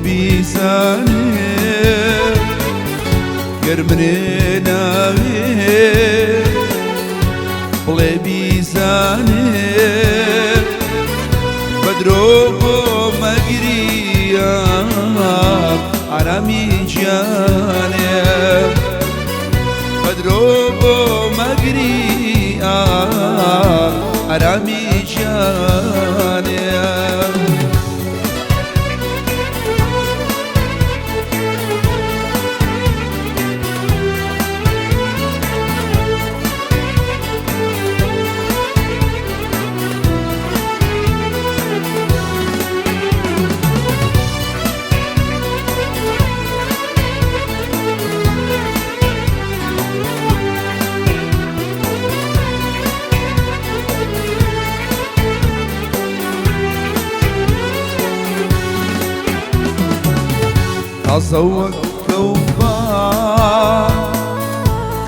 بیزانێ گەر منێ ناوێ بڵێ بیزانێ بەدرۆ بۆ مەگریە ئارامی گیانێ بەدرۆ بۆ مەگریە ئارامی گیانێ تازەوە کەوبا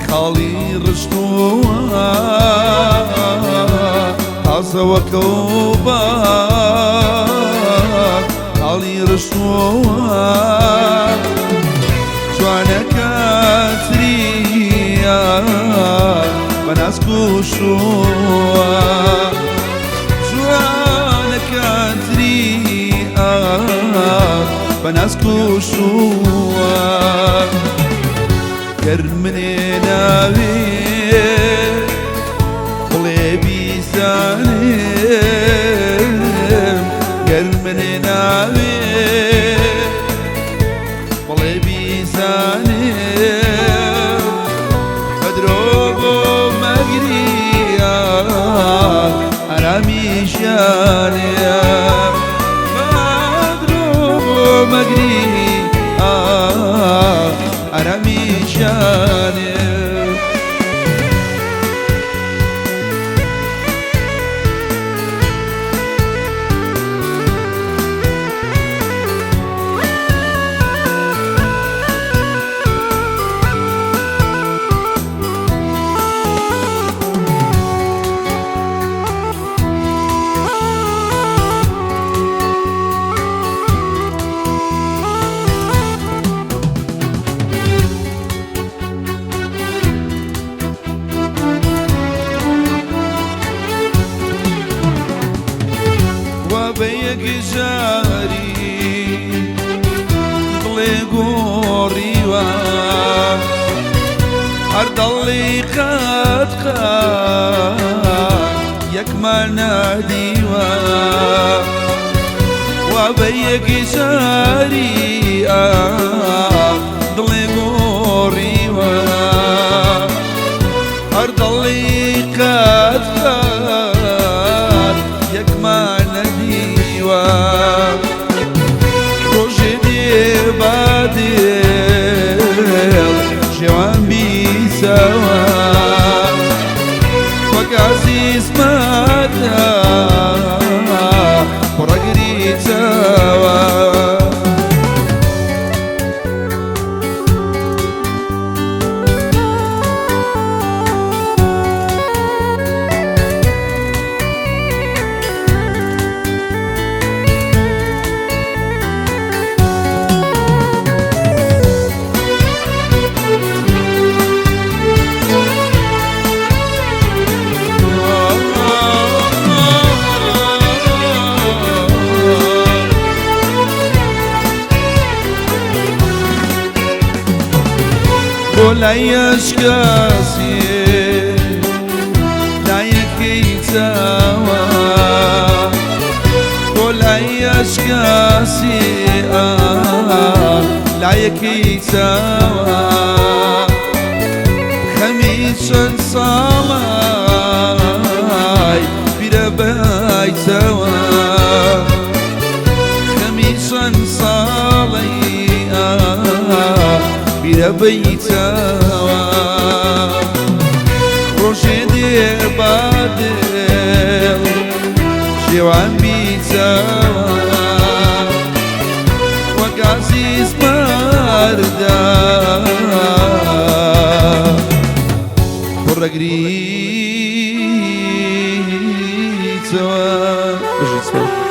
خاڵی ڕشتووە تازەوە کەوبا خاڵی ڕشتووە جوانەکە تریە بەناز کوشووە جوانەکە تریە بەناز کوشووە گەر منێ ناوێ بڵێ بیزانێ گەر منێ ناوێ بڵێ بیزانێ بەدرۆ بۆ مەگریە ئارامی ژیانێ مەگری ئارامی ژیانێ گژاری دڵێ گۆڕیوە هەر دڵی قەت یەکمان نادیوە وا بە یەکجاری دڵێ گۆڕیوە هەر دڵی قەت یەکمان ڕۆژێ دێ با دێڵ شێوان بیسەوە وەک عەزیزمەتە پڕەگریتەوە بۆ لایەش کەسێ لایەکەیتەوە بۆ لایەش کەسێ لایەکەیتەوە خەمی چەند ساڵای بیرە بایتەوە خەمی چەند ساڵی بیرە بەیتەوە ڕۆژێ دێ با دێڵ شێوان بیتەوە وەک عەزیزمەردە پڕەگریتەوە.